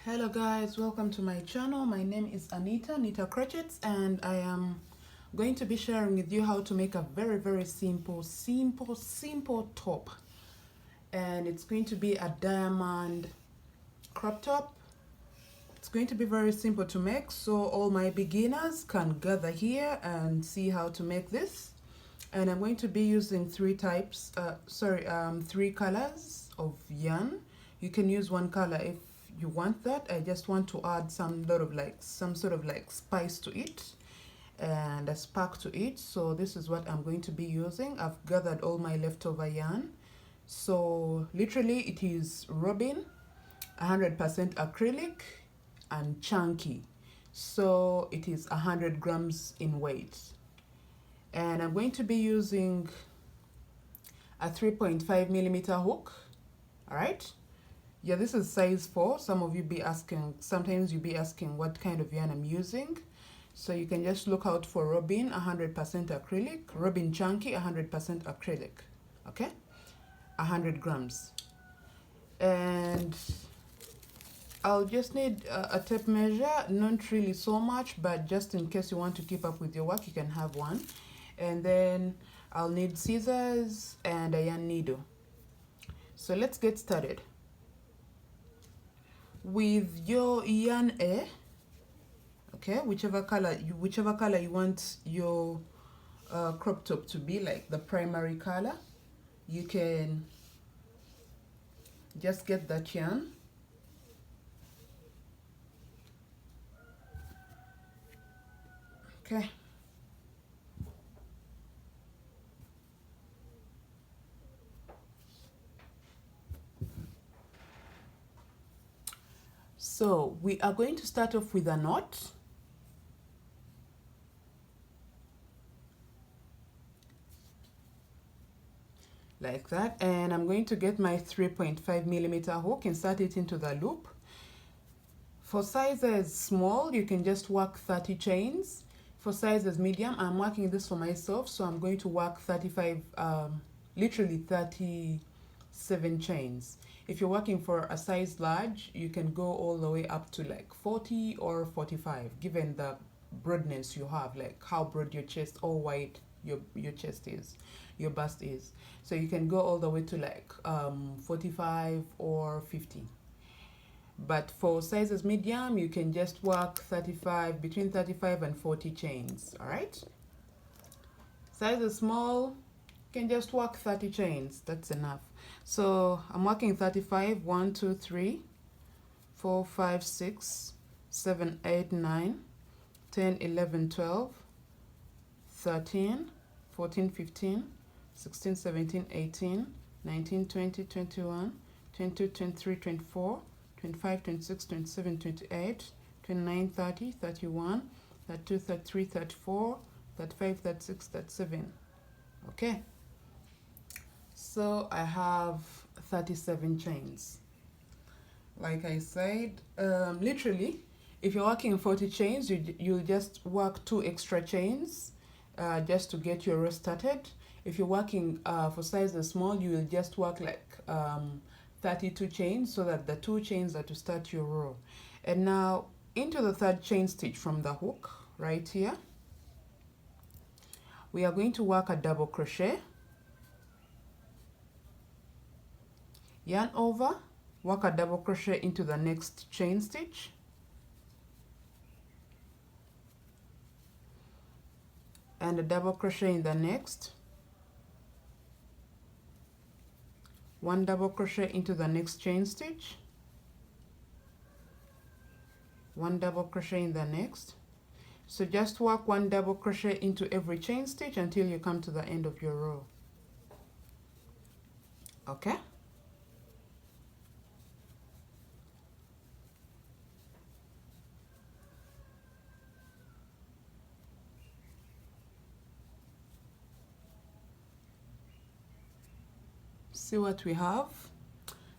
Hello guys, welcome to my channel. My name is Anita Crochets, and I am going to be sharing with you how to make a very simple top. And it's going to be a diamond crop top. It's going to be very simple to make, so all my beginners can gather here and see how to make this. And I'm going to be using three colors of yarn. You can use one color if you want that. I just want to add some sort of spice to it and a spark to it. So this is what I'm going to be using. I've gathered all my leftover yarn. So literally it is robin, 100% acrylic and chunky. So it is 100 grams in weight. And I'm going to be using a 3.5 millimeter hook. All right. Yeah, this is size 4. Sometimes you'll be asking what kind of yarn I'm using. So you can just look out for robin 100% acrylic, robin chunky 100% acrylic. Okay, 100 grams. And I'll just need a tape measure, not really so much, but just in case you want to keep up with your work, you can have one. And then I'll need scissors and a yarn needle. So let's get started. With your yarn A, okay, whichever color you want your crop top to be, like the primary color, you can just get that yarn. Okay. So we are going to start off with a knot. Like that, and I'm going to get my 3.5 millimeter hook, insert it into the loop. For sizes small, you can just work 30 chains. For sizes medium, I'm working this for myself, so I'm going to work 37 chains. If you're working for a size large, you can go all the way up to like 40 or 45, given the broadness you have, like how broad your chest or wide your chest is, your bust is. So you can go all the way to like 45 or 50. But for sizes medium, you can just work between 35 and 40 chains. All right. Sizes small, you can just work 30 chains. That's enough. So I'm working 35. 1, 2, 3, 4, 5, 6, 7, 8, 9, 10, 11, 12, 13, 14, 15, 16, 17, 18, 19, 20, 21, 22, 23, 24, 25, 26, 27, 28, 29, 30, 31, 32, 33, 34, 35, 36, 37. Okay. So I have 37 chains. Like I said, literally, if you're working 40 chains, you'll just work 2 extra chains just to get your row started. If you're working for sizes small, you will just work like 32 chains, so that the 2 chains are to start your row. And now into the 3rd chain stitch from the hook right here, we are going to work a double crochet, yarn over, work a double crochet into the next chain stitch, and a double crochet in the next, 1 double crochet into the next chain stitch, 1 double crochet in the next. So just work 1 double crochet into every chain stitch until you come to the end of your row. Okay. See what we have.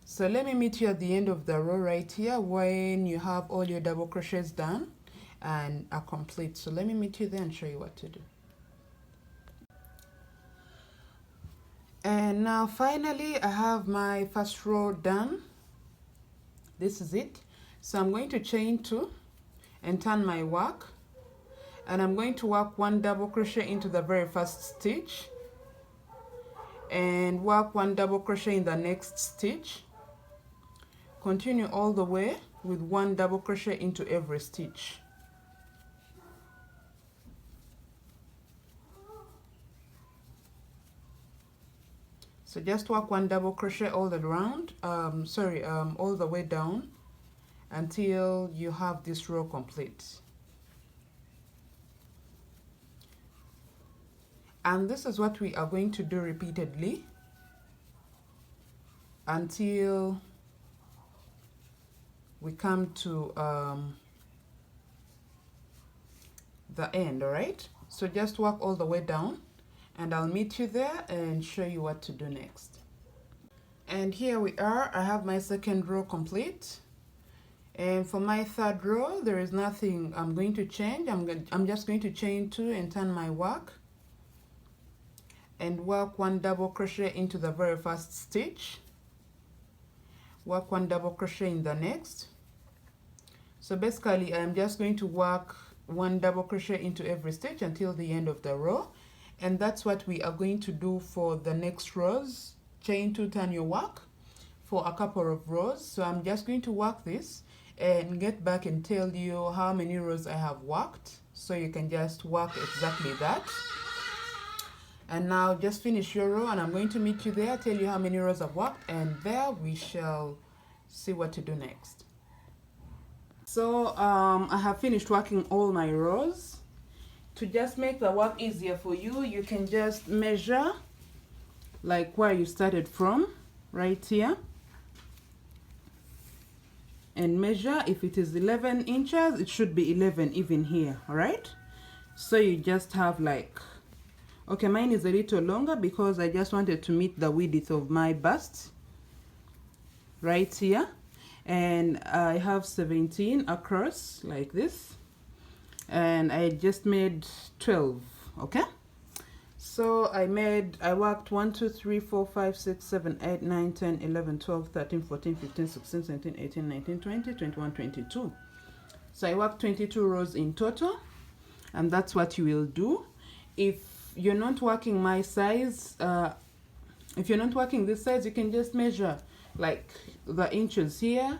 So let me meet you at the end of the row right here when you have all your double crochets done and are complete. So let me meet you there and show you what to do. And now finally I have my first row done. This is it. So I'm going to chain 2 and turn my work, and I'm going to work 1 double crochet into the very first stitch and work 1 double crochet in the next stitch. Continue all the way with 1 double crochet into every stitch. So just work 1 double crochet all the round, all the way down until you have this row complete. And this is what we are going to do repeatedly until we come to the end. All right, so just work all the way down, and I'll meet you there and show you what to do next. And here we are. I have my second row complete, and for my third row there is nothing I'm going to change. I'm just going to chain 2 and turn my work and work 1 double crochet into the very first stitch, work 1 double crochet in the next. So basically I'm just going to work 1 double crochet into every stitch until the end of the row, and that's what we are going to do for the next rows. Chain 2, turn your work for a couple of rows. So I'm just going to work this and get back and tell you how many rows I have worked, so you can just work exactly that. And now just finish your row, and I'm going to meet you there, tell you how many rows I've worked, and there we shall see what to do next. So I have finished working all my rows. To just make the work easier for you, you can just measure like where you started from, right here, and measure. If it is 11 inches, it should be 11 even here. All right, so you just have like, okay, mine is a little longer because I just wanted to meet the width of my bust right here, and I have 17 across like this, and I just made 12. Okay, so I worked 1 2 3 4 5 6 7 8 9 10 11 12 13 14 15 16 17 18 19 20 21 22. So I worked 22 rows in total, and that's what you will do. If you're not working my size, if you're not working this size, you can just measure like the inches here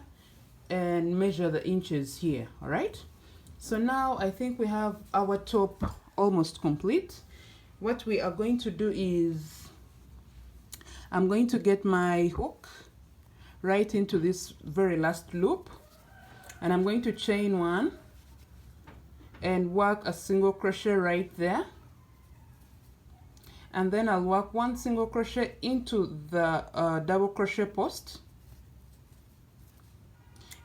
and measure the inches here. All right, so now I think we have our top almost complete. What we are going to do is I'm going to get my hook right into this very last loop, and I'm going to chain 1 and work a single crochet right there, and then I'll work 1 single crochet into the double crochet post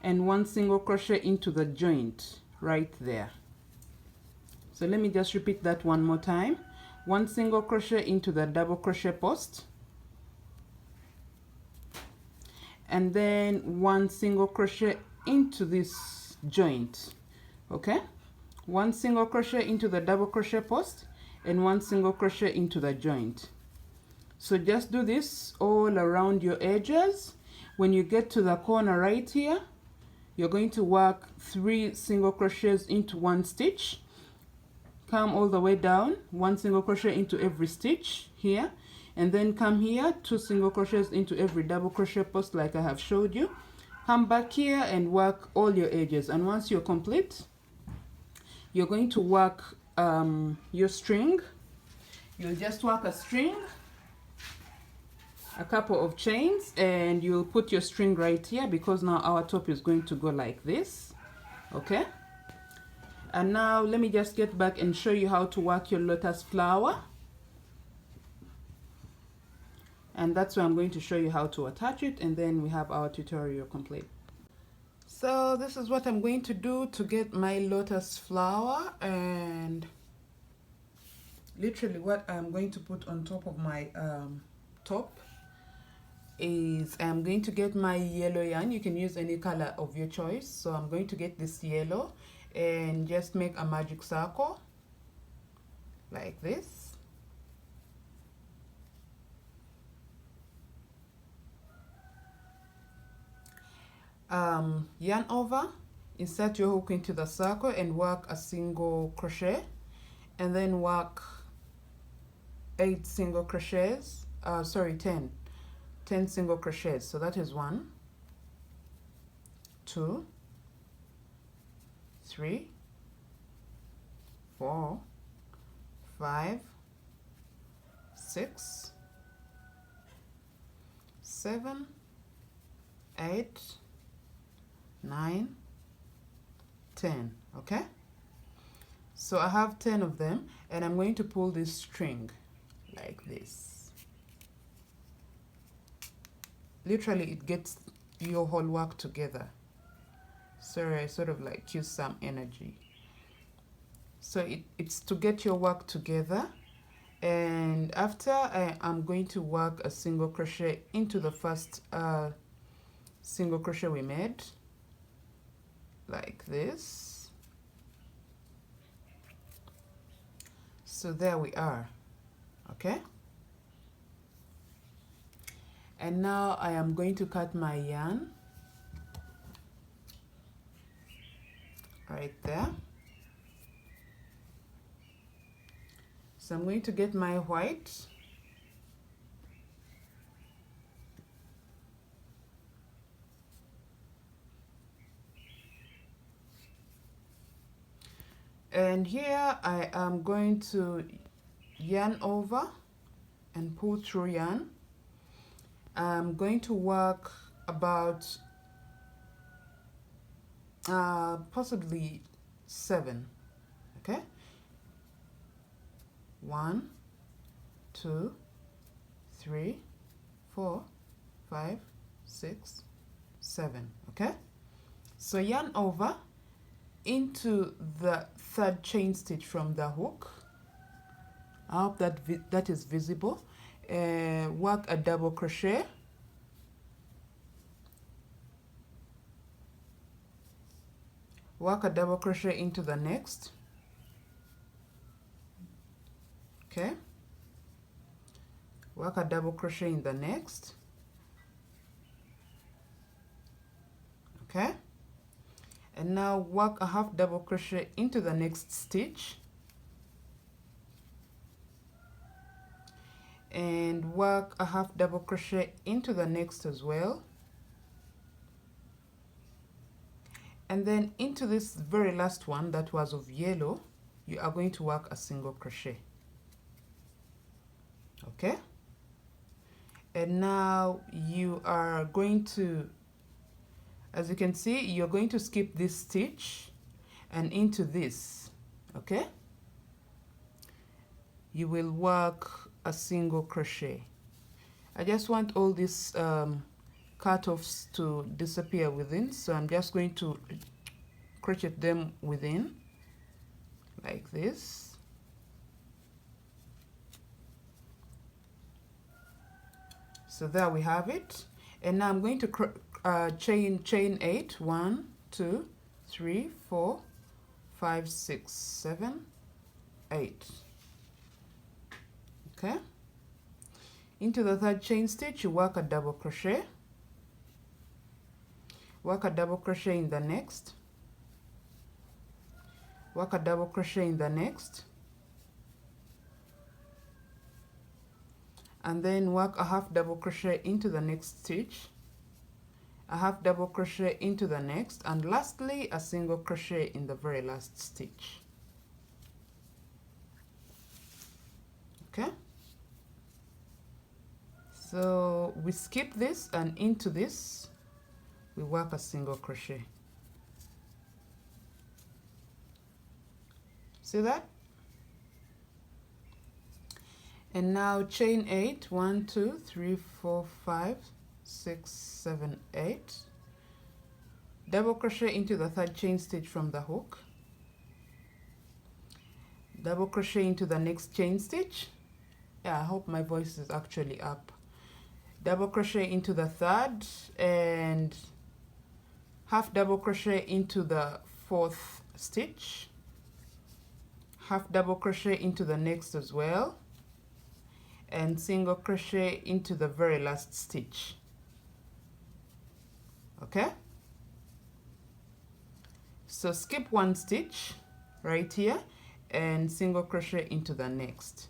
and 1 single crochet into the joint right there. So let me just repeat that one more time. 1 single crochet into the double crochet post, and then 1 single crochet into this joint. Okay, 1 single crochet into the double crochet post and 1 single crochet into the joint. So just do this all around your edges. When you get to the corner right here, you're going to work 3 single crochets into 1 stitch, come all the way down, 1 single crochet into every stitch here, and then come here, 2 single crochets into every double crochet post like I have showed you. Come back here and work all your edges, and once you're complete, you're going to work your string. You'll just work a string, a couple of chains, and you'll put your string right here because now our top is going to go like this. Okay, and now let me just get back and show you how to work your lotus flower, and that's where I'm going to show you how to attach it, and then we have our tutorial complete. So this is what I'm going to do to get my lotus flower, and literally what I'm going to put on top of my top is I'm going to get my yellow yarn. You can use any color of your choice. So I'm going to get this yellow and just make a magic circle like this. yarn over, insert your hook into the circle and work a single crochet, and then work 8 single crochets, sorry, 10 single crochets. So that is 1, 2, 3, 4, 5, 6, 7, 8, 9, 10. Okay, so I have 10 of them, and I'm going to pull this string like this. Literally, it gets your whole work together. Sorry, I sort of like use some energy. So it's to get your work together. And after I'm going to work a single crochet into the first single crochet we made, like this. So there we are. Okay, and now I am going to cut my yarn right there. So I'm going to get my white, and here I am going to yarn over and pull through yarn. I'm going to work about possibly 7. Okay, 1, 2, 3, 4, 5, 6, 7. Okay, so yarn over into the 3rd chain stitch from the hook. I hope that is visible. Work a double crochet, work a double crochet into the next. Okay, work a double crochet in the next. Okay, and now work a half double crochet into the next stitch, and work a half double crochet into the next as well, and then into this very last one that was of yellow, you are going to work a single crochet. Okay, and now you are going to, as you can see, you're going to skip this stitch and into this. Okay, you will work a single crochet. I just want all these cut-offs to disappear within, so I'm just going to crochet them within like this. So there we have it, and now I'm going to chain 8. 1, 2, 3, 4, 5, 6, 7, 8. Okay, into the 3rd chain stitch you work a double crochet, work a double crochet in the next, work a double crochet in the next, and then work a half double crochet into the next stitch, a half double crochet into the next, and lastly a single crochet in the very last stitch. Okay, so we skip this, and into this we work a single crochet. See that? And now chain 8. 1, 2, 3, 4, 5, 6, 7, 8. Double crochet into the 3rd chain stitch from the hook, double crochet into the next chain stitch. Yeah, I hope my voice is actually up. Double crochet into the 3rd, and half double crochet into the 4th stitch, half double crochet into the next as well, and single crochet into the very last stitch. Okay, So skip one stitch right here and single crochet into the next.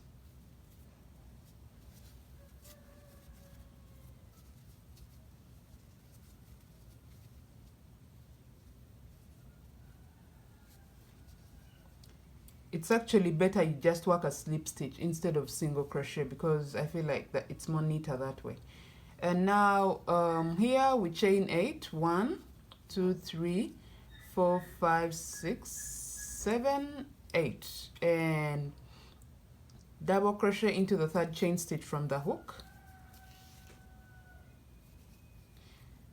It's actually better you just work a slip stitch instead of single crochet, because I feel like that it's more neater that way. And now here we chain 8, 1 2 3 4 5 6 7 8, and double crochet into the third chain stitch from the hook,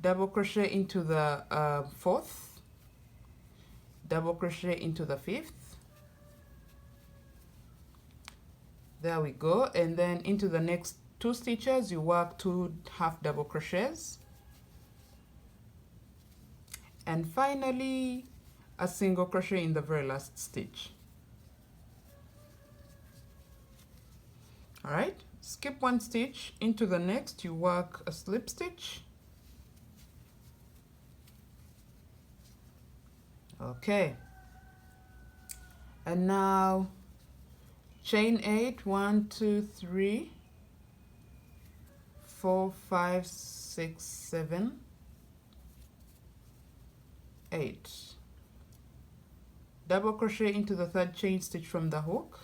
double crochet into the fourth, double crochet into the fifth. There we go. And then into the next 2 stitches you work 2 half double crochets, and finally a single crochet in the very last stitch. All right, skip one stitch, into the next you work a slip stitch. Okay, and now chain 8, 1 2 3 4 5 6 7 8, double crochet into the third chain stitch from the hook,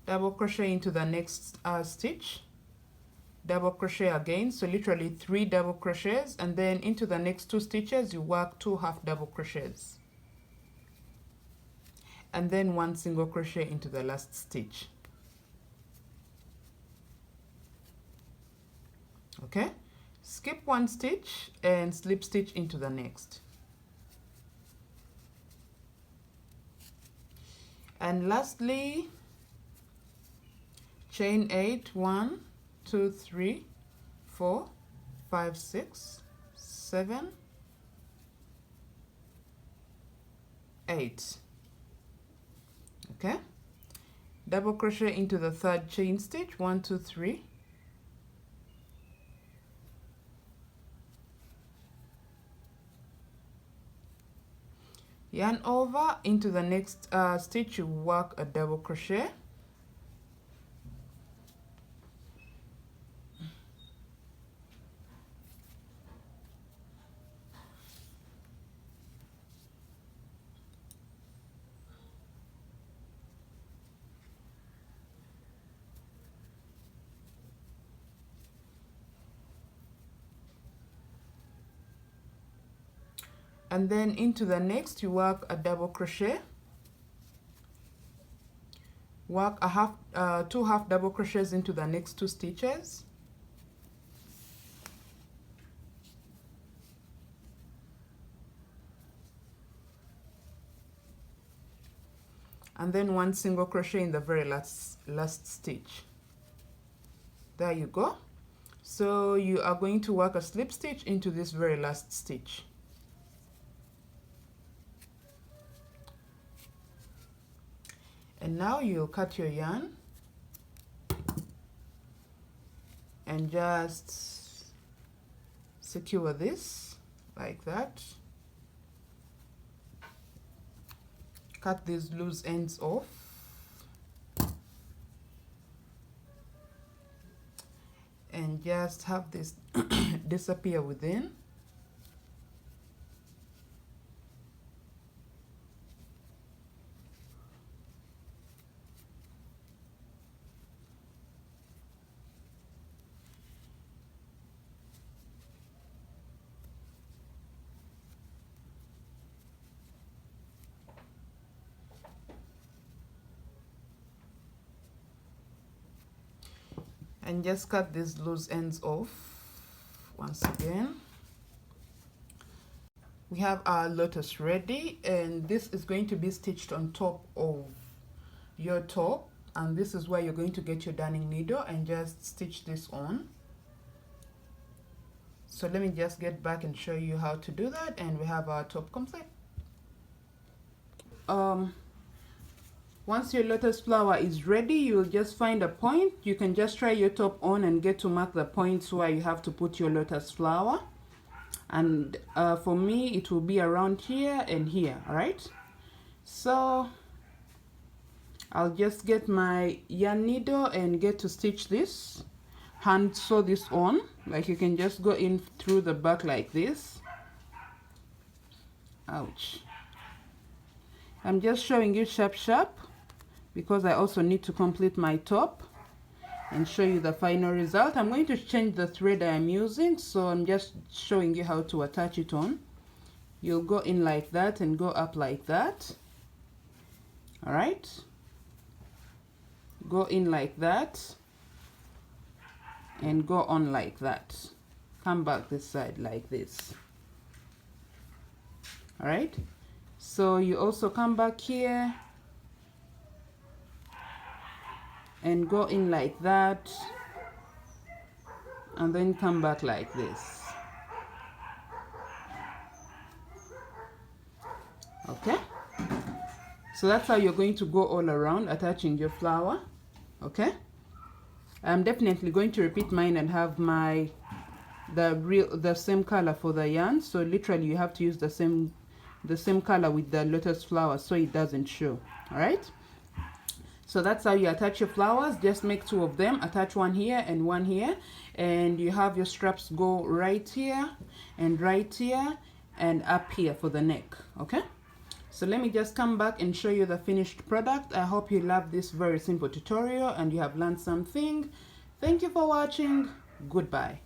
double crochet into the next stitch, double crochet again, so literally 3 double crochets, and then into the next 2 stitches you work 2 half double crochets, and then 1 single crochet into the last stitch. Okay, skip one stitch and slip stitch into the next. And lastly, chain 8, 1 2 3 4 5 6 7 8. Okay, double crochet into the third chain stitch, 1 2 3, yarn over, into the next stitch you work a double crochet, and then into the next you work a double crochet, work a half 2 half double crochets into the next 2 stitches, and then 1 single crochet in the very last stitch. There you go. So you are going to work a slip stitch into this very last stitch. And now you'll cut your yarn and just secure this like that. Cut these loose ends off. And just have this disappear within. And just cut these loose ends off once again. We have our lotus ready, and this is going to be stitched on top of your top, and this is where you're going to get your darning needle and just stitch this on. So let me just get back and show you how to do that, and we have our top complete. Once your lotus flower is ready, you'll just find a point. You can just try your top on and get to mark the points where you have to put your lotus flower. and for me it will be around here and here. All right, so I'll just get my yarn needle and get to stitch this, hand sew this on. Like, you can just go in through the back like this. Ouch. I'm just showing you sharp because I also need to complete my top and show you the final result. I'm going to change the thread I am using, so I'm just showing you how to attach it on. You'll go in like that and go up like that. All right, go in like that and go on like that. Come back this side like this. All right, so you also come back here and go in like that, and then come back like this. Okay, so that's how you're going to go all around attaching your flower. Okay, I'm definitely going to repeat mine and have the same color for the yarn. So literally you have to use the same color with the lotus flower so it doesn't show. All right, so that's how you attach your flowers. Just make 2 of them, attach one here and one here, and you have your straps go right here and right here and up here for the neck. Okay, so let me just come back and show you the finished product. I hope you love this very simple tutorial and you have learned something. Thank you for watching. Goodbye.